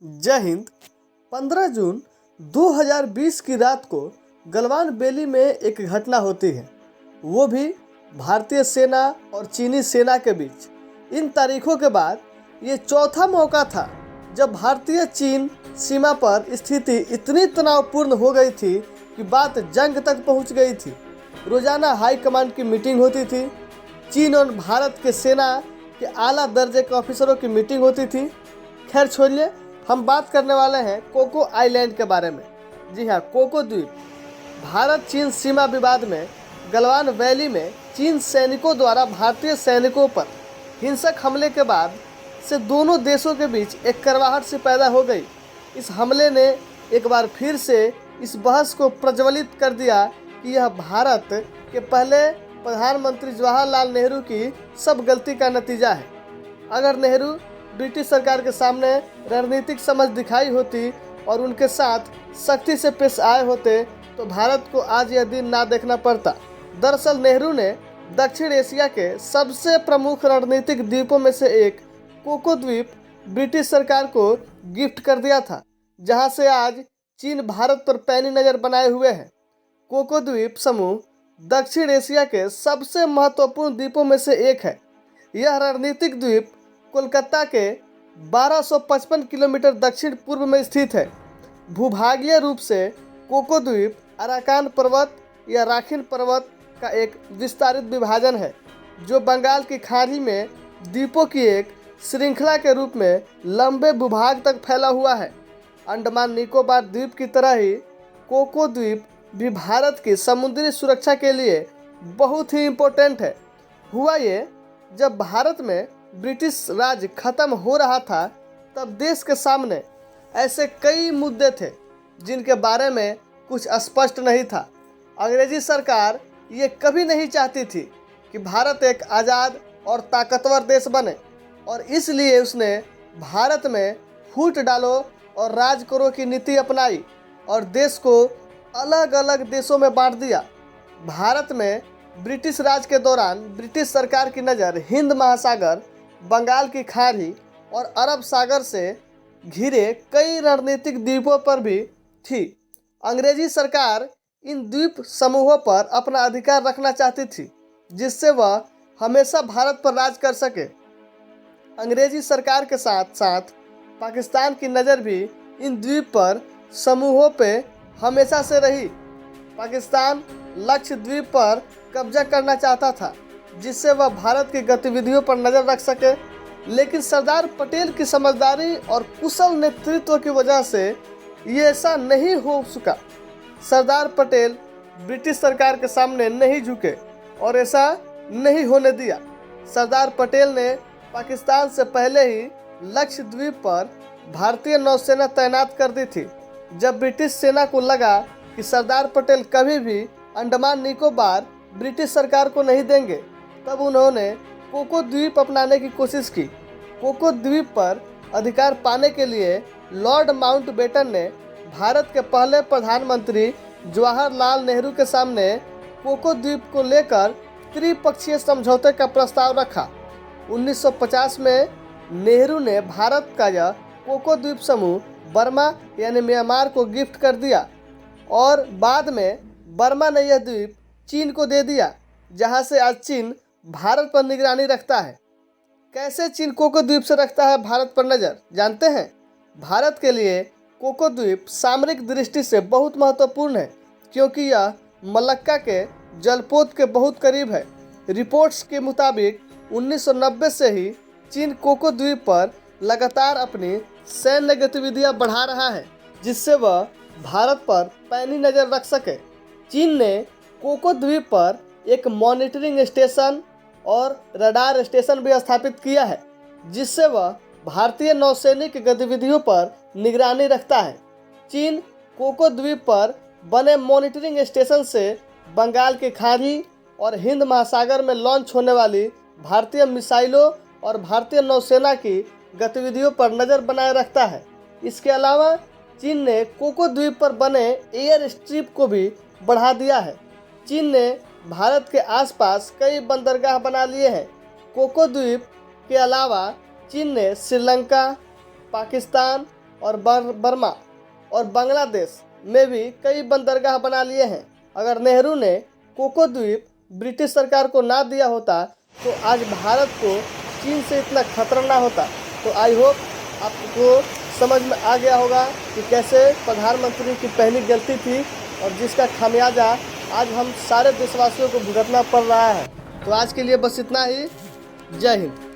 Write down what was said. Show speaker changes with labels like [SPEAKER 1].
[SPEAKER 1] जय हिंद। 15 जून 2020 की रात को गलवान वैली में एक घटना होती है, वो भी भारतीय सेना और चीनी सेना के बीच। इन तारीखों के बाद ये चौथा मौका था जब भारतीय चीन सीमा पर स्थिति इतनी तनावपूर्ण हो गई थी कि बात जंग तक पहुंच गई थी। रोजाना हाई कमांड की मीटिंग होती थी, चीन और भारत के सेना के आला दर्जे के ऑफिसरों की मीटिंग होती थी। खैर छोड़िए, हम बात करने वाले हैं कोको आइलैंड के बारे में। जी हाँ, कोको द्वीप। भारत चीन सीमा विवाद में गलवान वैली में चीन सैनिकों द्वारा भारतीय सैनिकों पर हिंसक हमले के बाद से दोनों देशों के बीच एक कड़वाहट सी पैदा हो गई। इस हमले ने एक बार फिर से इस बहस को प्रज्वलित कर दिया कि यह भारत के पहले प्रधानमंत्री जवाहरलाल नेहरू की सब गलती का नतीजा है। अगर नेहरू ब्रिटिश सरकार के सामने रणनीतिक समझ दिखाई होती और उनके साथ सख्ती से पेश आए होते तो भारत को आज यह दिन ना देखना पड़ता। दरअसल नेहरू ने दक्षिण एशिया के सबसे प्रमुख रणनीतिक द्वीपों में से एक कोको द्वीप ब्रिटिश सरकार को गिफ्ट कर दिया था, जहां से आज चीन भारत पर पैनी नज़र बनाए हुए है। कोको द्वीप समूह दक्षिण एशिया के सबसे महत्वपूर्ण द्वीपों में से एक है। यह रणनीतिक द्वीप कोलकाता के 1255 किलोमीटर दक्षिण पूर्व में स्थित है। भूभागीय रूप से कोको द्वीप अराकान पर्वत या राखिन पर्वत का एक विस्तारित विभाजन है, जो बंगाल की खाड़ी में द्वीपों की एक श्रृंखला के रूप में लंबे भूभाग तक फैला हुआ है। अंडमान निकोबार द्वीप की तरह ही कोको द्वीप भी भारत की समुद्री सुरक्षा के लिए बहुत ही इम्पोर्टेंट है। हुआ ये, जब भारत में ब्रिटिश राज खत्म हो रहा था तब देश के सामने ऐसे कई मुद्दे थे जिनके बारे में कुछ स्पष्ट नहीं था। अंग्रेजी सरकार ये कभी नहीं चाहती थी कि भारत एक आज़ाद और ताकतवर देश बने, और इसलिए उसने भारत में फूट डालो और राज करो की नीति अपनाई और देश को अलग अलग देशों में बांट दिया। भारत में ब्रिटिश राज के दौरान ब्रिटिश सरकार की नज़र हिंद महासागर, बंगाल की खाड़ी और अरब सागर से घिरे कई रणनीतिक द्वीपों पर भी थी। अंग्रेजी सरकार इन द्वीप समूहों पर अपना अधिकार रखना चाहती थी, जिससे वह हमेशा भारत पर राज कर सके। अंग्रेजी सरकार के साथ साथ पाकिस्तान की नज़र भी इन द्वीप पर समूहों पे हमेशा से रही। पाकिस्तान लक्षद्वीप पर कब्जा करना चाहता था, जिससे वह भारत की गतिविधियों पर नज़र रख सके, लेकिन सरदार पटेल की समझदारी और कुशल नेतृत्व की वजह से ये ऐसा नहीं हो सका। सरदार पटेल ब्रिटिश सरकार के सामने नहीं झुके और ऐसा नहीं होने दिया। सरदार पटेल ने पाकिस्तान से पहले ही लक्षद्वीप पर भारतीय नौसेना तैनात कर दी थी। जब ब्रिटिश सेना को लगा कि सरदार पटेल कभी भी अंडमान निकोबार ब्रिटिश सरकार को नहीं देंगे, तब उन्होंने कोको द्वीप अपनाने की कोशिश की। कोको द्वीप पर अधिकार पाने के लिए लॉर्ड माउंटबेटन ने भारत के पहले प्रधानमंत्री जवाहरलाल नेहरू के सामने कोको द्वीप को लेकर त्रिपक्षीय समझौते का प्रस्ताव रखा। 1950 में नेहरू ने भारत का यह कोको द्वीप समूह बर्मा यानी म्यांमार को गिफ्ट कर दिया, और बाद में बर्मा ने यह द्वीप चीन को दे दिया, जहां से आज चीन भारत पर निगरानी रखता है। कैसे चीन कोको द्वीप से रखता है भारत पर नज़र, जानते हैं? भारत के लिए कोको द्वीप सामरिक दृष्टि से बहुत महत्वपूर्ण है, क्योंकि यह मलक्का के जलपोत के बहुत करीब है। रिपोर्ट्स के मुताबिक 1990 से ही चीन कोको द्वीप पर लगातार अपनी सैन्य गतिविधियां बढ़ा रहा है, जिससे वह भारत पर पैनी नज़र रख सके। चीन ने कोको द्वीप पर एक मॉनिटरिंग स्टेशन और रडार स्टेशन भी स्थापित किया है, जिससे वह भारतीय नौसैनिक गतिविधियों पर निगरानी रखता है। चीन कोको द्वीप पर बने मॉनिटरिंग स्टेशन से बंगाल की खाड़ी और हिंद महासागर में लॉन्च होने वाली भारतीय मिसाइलों और भारतीय नौसेना की गतिविधियों पर नज़र बनाए रखता है। इसके अलावा चीन ने कोको द्वीप पर बने एयर स्ट्रिप को भी बढ़ा दिया है। चीन ने भारत के आसपास कई बंदरगाह बना लिए हैं। कोको द्वीप के अलावा चीन ने श्रीलंका, पाकिस्तान, और बर्मा और बांग्लादेश में भी कई बंदरगाह बना लिए हैं। अगर नेहरू ने कोको द्वीप ब्रिटिश सरकार को ना दिया होता तो आज भारत को चीन से इतना खतरा ना होता। तो आई होप आपको समझ में आ गया होगा कि कैसे प्रधानमंत्री की पहली गलती थी और जिसका खामियाजा आज हम सारे देशवासियों को भुगतना पड़ रहा है। तो आज के लिए बस इतना ही। जय हिंद।